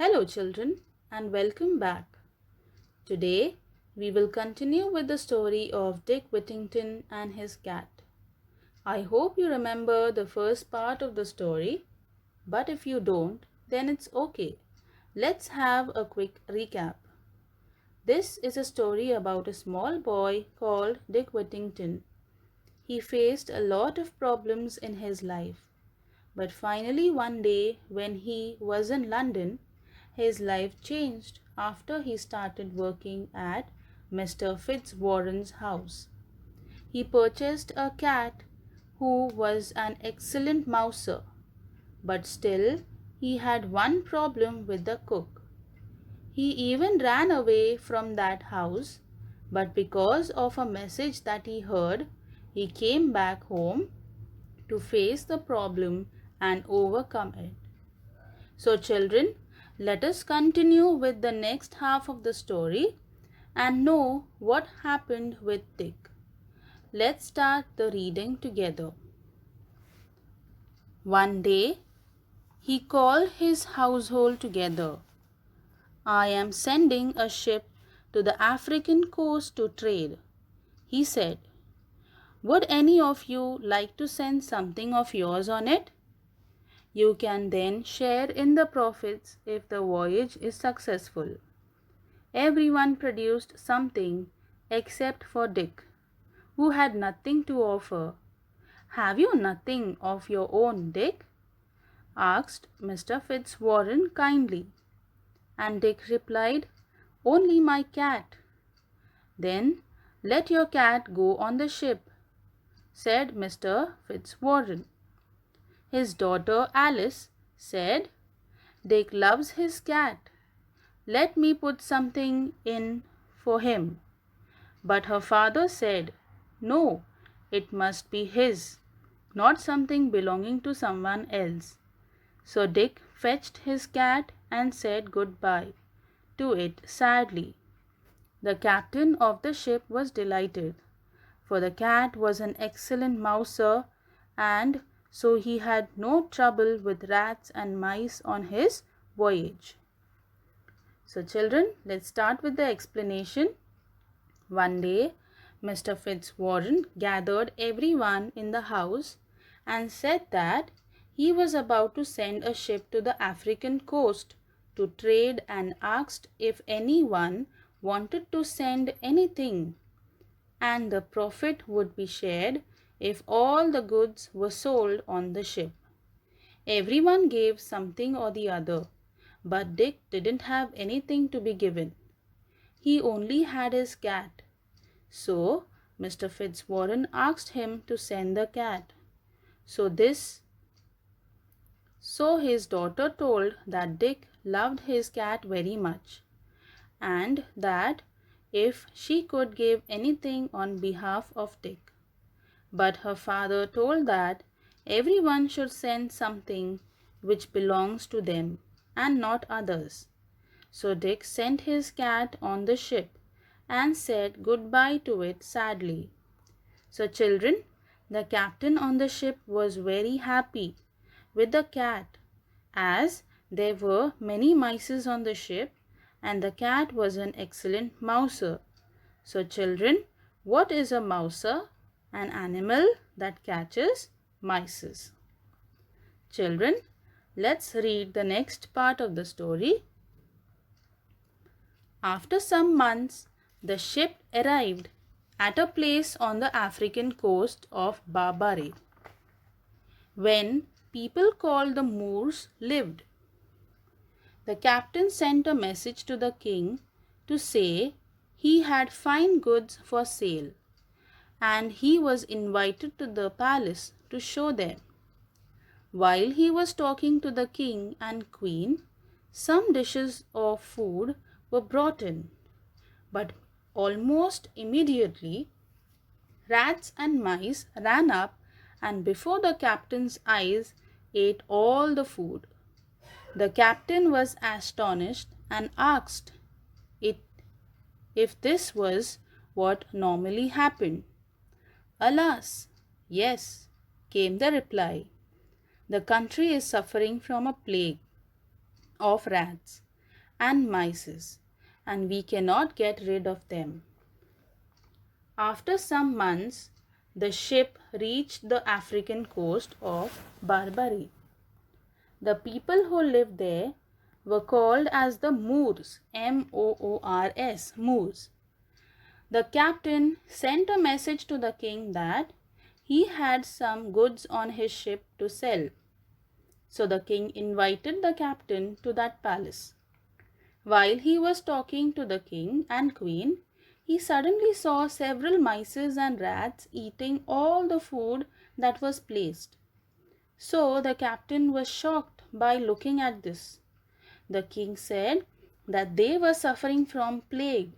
Hello, children, and welcome back. Today, we will continue with the story of Dick Whittington and his cat. I hope you remember the first part of the story, but if you don't, then it's okay. Let's have a quick recap. This is a story about a small boy called Dick Whittington. He faced a lot of problems in his life. But finally, one day, when he was in London, his life changed after he started working at Mr. Fitzwarren's house. He purchased a cat who was an excellent mouser, but still he had one problem with the cook. He even ran away from that house, but because of a message that he heard, he came back home to face the problem and overcome it. So, children, let us continue with the next half of the story and know what happened with Dick. Let's start the reading together. One day, he called his household together. "I am sending a ship to the African coast to trade," he said. "Would any of you like to send something of yours on it? You can then share in the profits if the voyage is successful." Everyone produced something except for Dick, who had nothing to offer. "Have you nothing of your own, Dick?" asked Mr. Fitzwarren kindly. And Dick replied, "Only my cat." "Then let your cat go on the ship," said Mr. Fitzwarren. His daughter Alice said, "Dick loves his cat. Let me put something in for him." But her father said, "No, it must be his, not something belonging to someone else." So Dick fetched his cat and said goodbye to it sadly. The captain of the ship was delighted, for the cat was an excellent mouser, and so he had no trouble with rats and mice on his voyage. So, children, let's start with the explanation. One day, Mr. Fitzwarren gathered everyone in the house and said that he was about to send a ship to the African coast to trade and asked if anyone wanted to send anything, and the profit would be shared if all the goods were sold on the ship. Everyone gave something or the other, but Dick didn't have anything to be given. He only had his cat. So Mr. Fitzwarren asked him to send the cat. So his daughter told that Dick loved his cat very much, and that if she could give anything on behalf of Dick. But her father told that everyone should send something which belongs to them and not others. So Dick sent his cat on the ship and said goodbye to it sadly. So, children, the captain on the ship was very happy with the cat, as there were many mice on the ship and the cat was an excellent mouser. So, children, what is a mouser? An animal that catches mice. Children, let's read the next part of the story. After some months, the ship arrived at a place on the African coast of Barbary, when people called the Moors lived. The captain sent a message to the king to say he had fine goods for sale, and he was invited to the palace to show them. While he was talking to the king and queen, some dishes of food were brought in, but almost immediately rats and mice ran up and before the captain's eyes ate all the food. The captain was astonished and asked it if this was what normally happened. "Alas, yes," came the reply. "The country is suffering from a plague of rats, and mice, and we cannot get rid of them. After some months, the ship reached the African coast of Barbary. The people who lived there were called as the Moors, Moors, Moors. The captain sent a message to the king that he had some goods on his ship to sell. So the king invited the captain to that palace. While he was talking to the king and queen, he suddenly saw several mice and rats eating all the food that was placed. So the captain was shocked by looking at this. The king said that they were suffering from plague.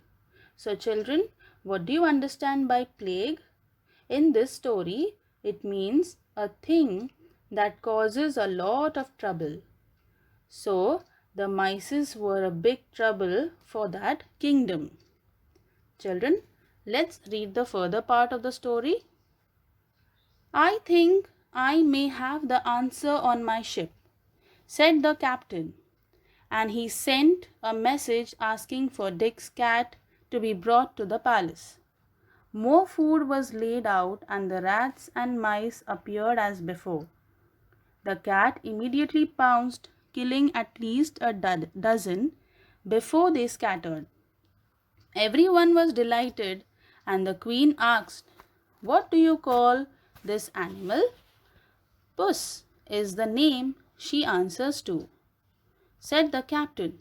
So children, what do you understand by plague? In this story, it means a thing that causes a lot of trouble. So the mice were a big trouble for that kingdom. Children, let's read the further part of the story. I think I may have the answer on my ship, said the captain, and he sent a message asking for Dick's cat to be brought to the palace. More food was laid out and the rats and mice appeared as before. The cat immediately pounced, killing at least a dozen before they scattered. Everyone was delighted and the queen asked, "What do you call this animal?" "Puss is the name she answers to," said the captain.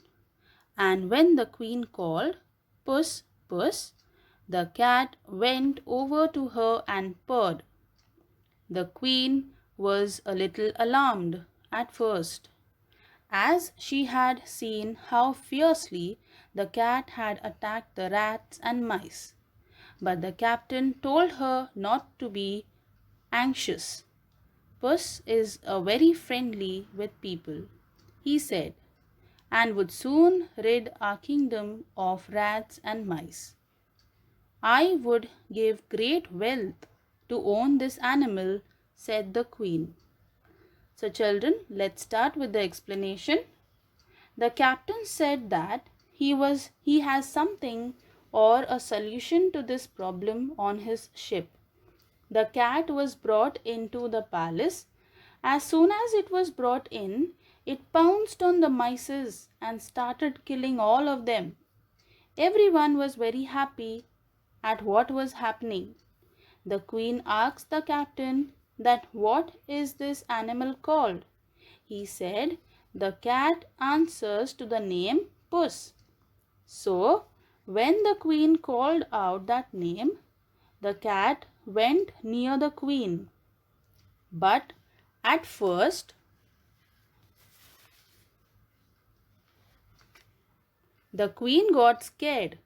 And when the queen called, "Puss, puss," the cat went over to her and purred. The queen was a little alarmed at first, as she had seen how fiercely the cat had attacked the rats and mice. But the captain told her not to be anxious. "Puss is very friendly with people," he said, "and would soon rid our kingdom of rats and mice. I would give great wealth to own this animal," said the queen. So children, let's start with the explanation. The captain said that he has something or a solution to this problem on his ship. The cat was brought into the palace. As soon as it was brought in, it pounced on the mice and started killing all of them. Everyone was very happy at what was happening. The queen asked the captain that what is this animal called? He said the cat answers to the name Puss. So when the queen called out that name, the cat went near the queen. But at first, the queen got scared,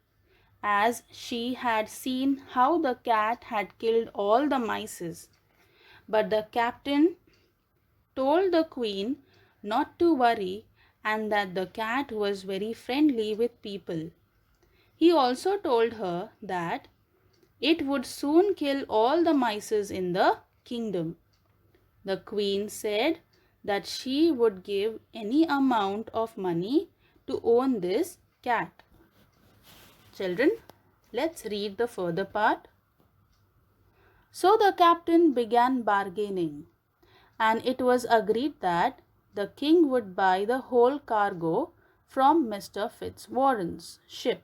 as she had seen how the cat had killed all the mice. But the captain told the queen not to worry and that the cat was very friendly with people. He also told her that it would soon kill all the mice in the kingdom. The queen said that she would give any amount of money to own this cat. Children, let's read the further part. So the captain began bargaining, and it was agreed that the king would buy the whole cargo from Mr. Fitzwarren's ship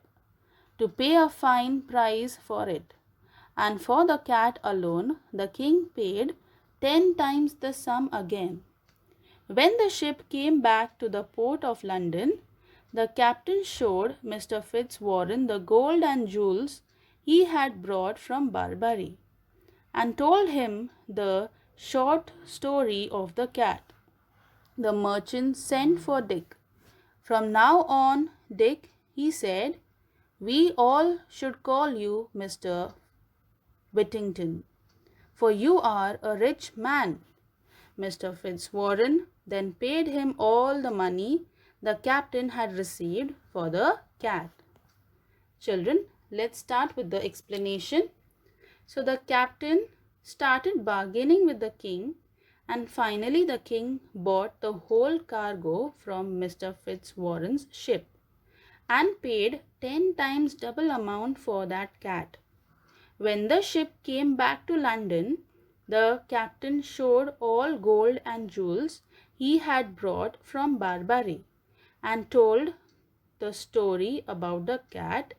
to pay a fine price for it. And for the cat alone, the king paid 10 times the sum again. When the ship came back to the port of London, the captain showed Mr. Fitzwarren the gold and jewels he had brought from Barbary, and told him the short story of the cat. The merchant sent for Dick. "From now on, Dick," he said, "we all should call you Mr. Whittington, for you are a rich man." Mr. Fitzwarren then paid him all the money the captain had received for the cat. Children, let's start with the explanation. So the captain started bargaining with the king, and finally the king bought the whole cargo from Mr. Fitzwarren's ship. and paid 10 times double amount for that cat. When the ship came back to London, the captain showed all gold and jewels he had brought from Barbary and told the story about the cat.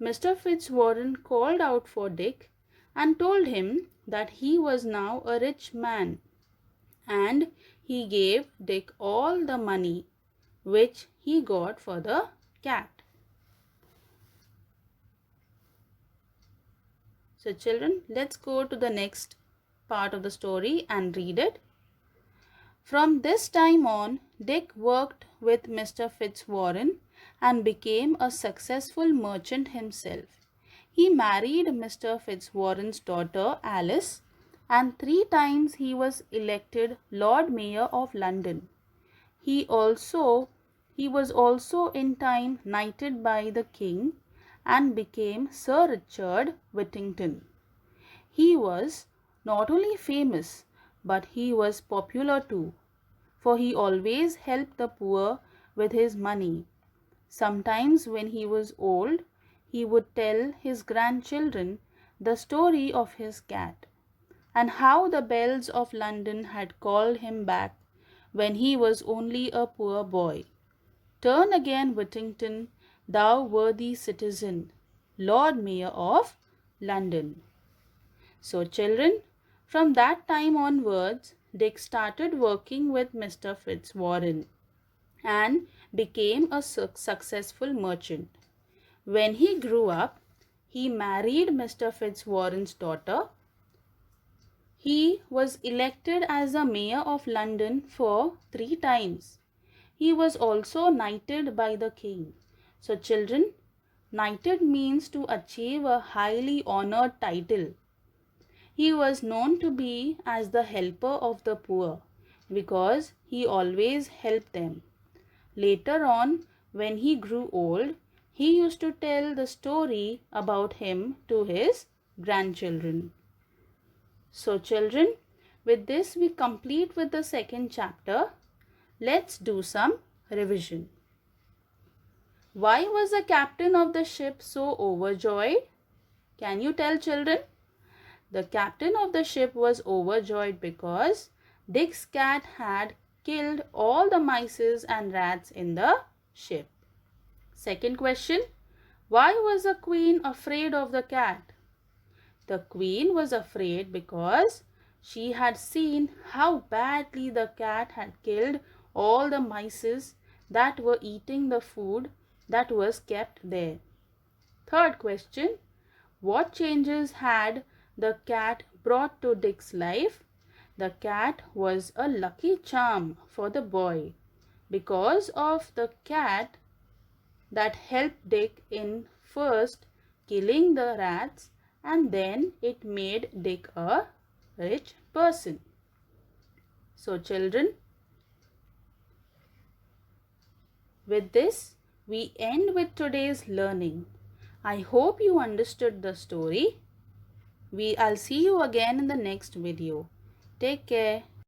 Mr. Fitzwarren called out for Dick and told him that he was now a rich man, and he gave Dick all the money which he got for the cat. So children, let's go to the next part of the story and read it. From this time on, Dick worked with Mr. Fitzwarren and became a successful merchant himself. He married Mr. Fitzwarren's daughter Alice, and 3 times he was elected Lord Mayor of London. He was also in time knighted by the king and became Sir Richard Whittington. He was not only famous, but he was popular too, for he always helped the poor with his money. Sometimes when he was old, he would tell his grandchildren the story of his cat, and how the bells of London had called him back when he was only a poor boy. Turn again, Whittington, thou worthy citizen, Lord Mayor of London. So children, from that time onwards, Dick started working with Mr. Fitzwarren and became a successful merchant. When he grew up, he married Mr. Fitzwarren's daughter. He was elected as the Mayor of London for 3 times. He was also knighted by the king. So children, knighted means to achieve a highly honored title. He was known to be as the helper of the poor because he always helped them. Later on, when he grew old, he used to tell the story about him to his grandchildren. So children, with this we complete with the second chapter. Let's do some revision. Why was the captain of the ship so overjoyed? Can you tell children? The captain of the ship was overjoyed because Dick's cat had killed all the mice and rats in the ship. Second question, why was the queen afraid of the cat? The queen was afraid because she had seen how badly the cat had killed all the mice that were eating the food that was kept there. Third question, what changes had the cat brought to Dick's life? The cat was a lucky charm for the boy because of the cat that helped Dick in first killing the rats, and then it made Dick a rich person. So children, with this we end with today's learning. I hope you understood the story. I'll see you again in the next video. Take care.